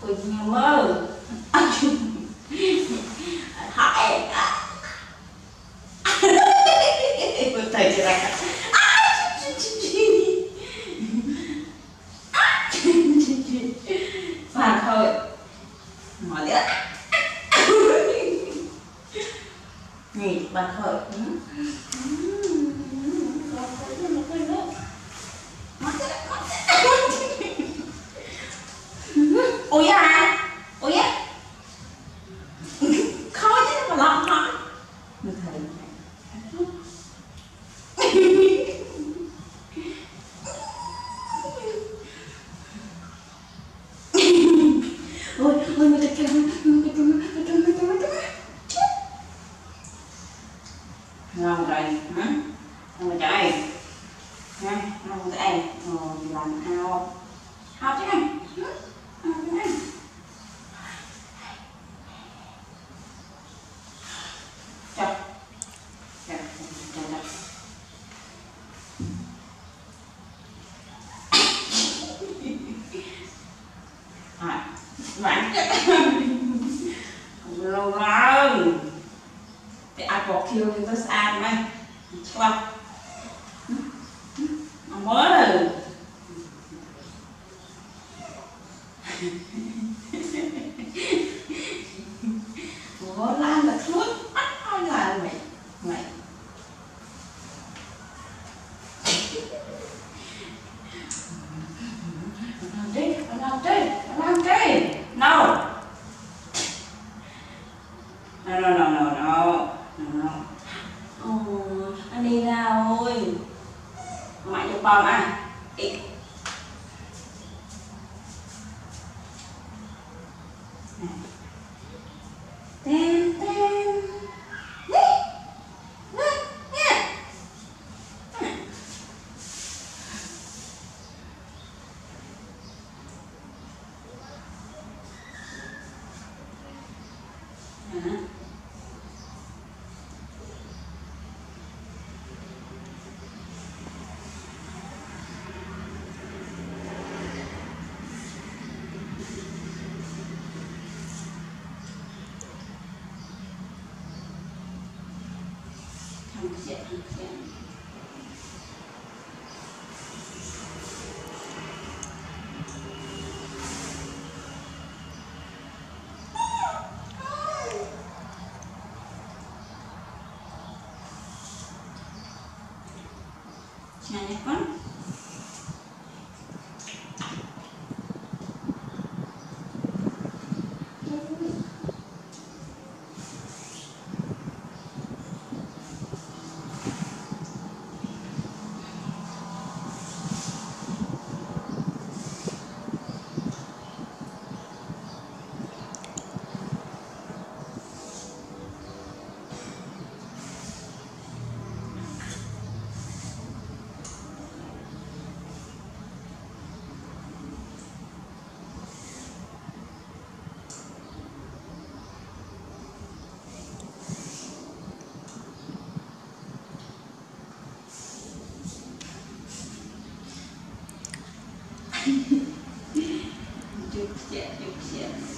tôi mơ hại tôi thấy chưa này phản thôi nói tiếp nhỉ phản thôi ôi à ôi á khó chứ mà lòng hả mình thấy ôi ôi mà thật kìa ngon rồi hả ngon rồi trời ha ngon rồi em làm ao ao chứ em bạn lâu lắm để ai bỏ kêu thì tôi xa mày cho mới có lan là thuốc ai là mày mày làm đi no anh đi ra ôi mày cho con à tên thằng này con Chụp xe này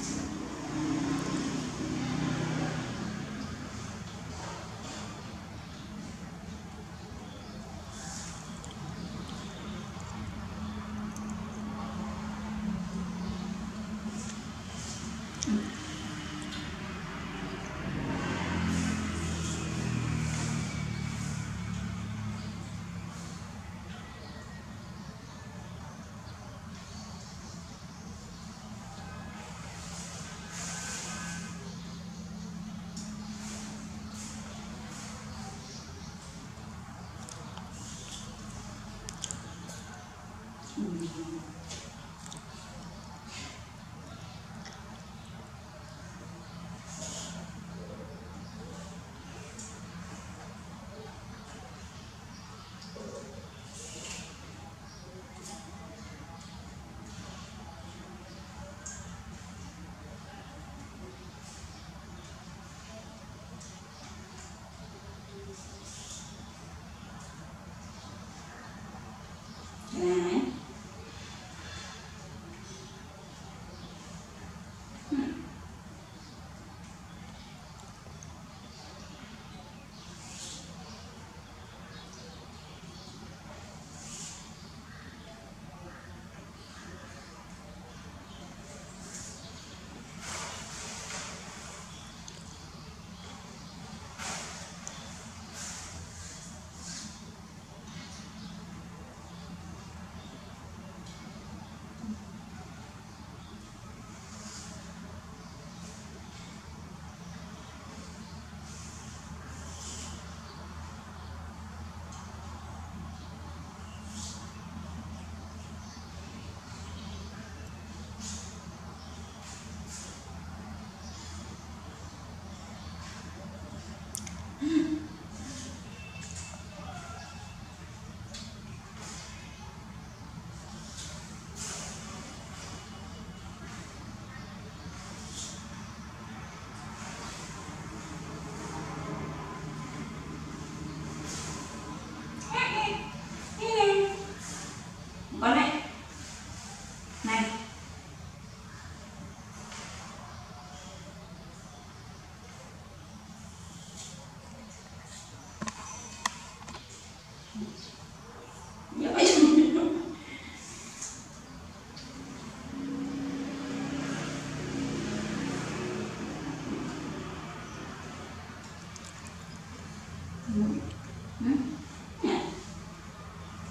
nè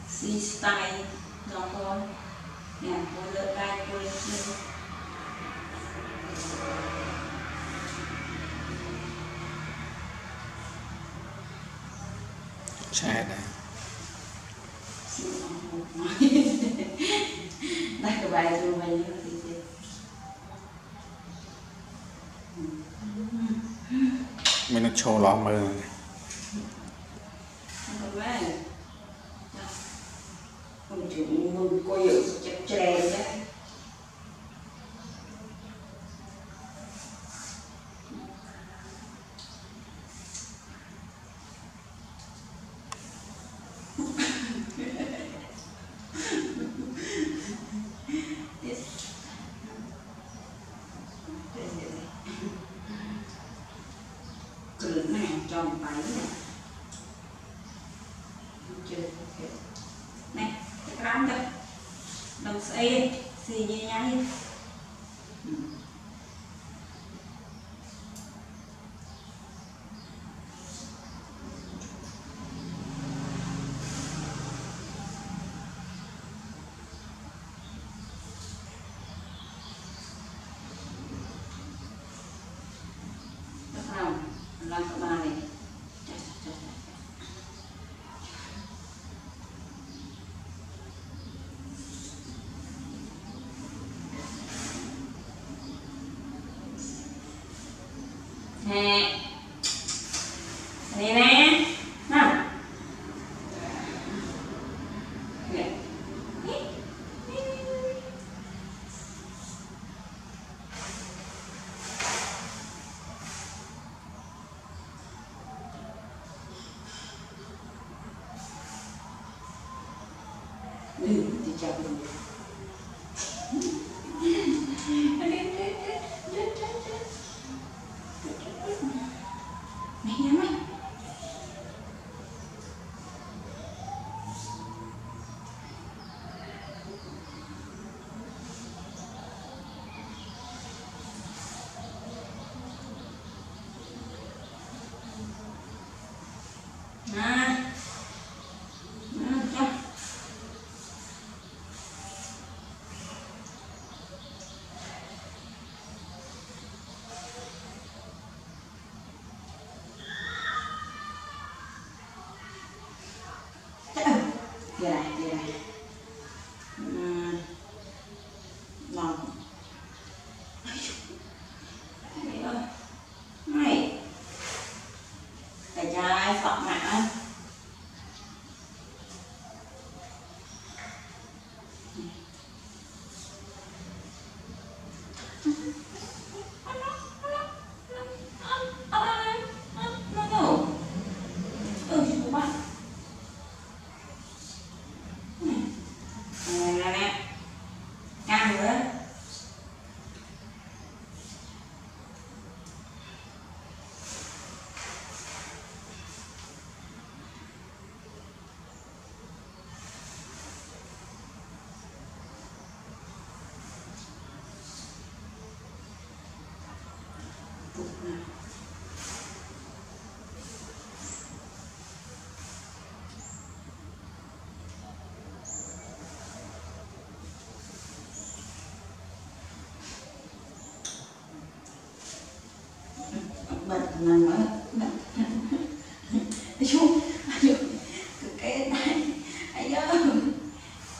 si style dòng con nè cô lợn đây cô lên kia sai này đây cái bài tôi mày như thế mình nó trâu lọ mơ này. Không chịu ngừng coi dự chặt chè đấy. Cứ này tròn váy này. Chưa ok. Này, cái cam kìa. Đồng xì nhẹ nhàng. Làm các bạn này nè đây nè nào nè thì chào mình mày nhắm mày Vậy này ngon này tại trai phật mã cam nữa bật nằm ở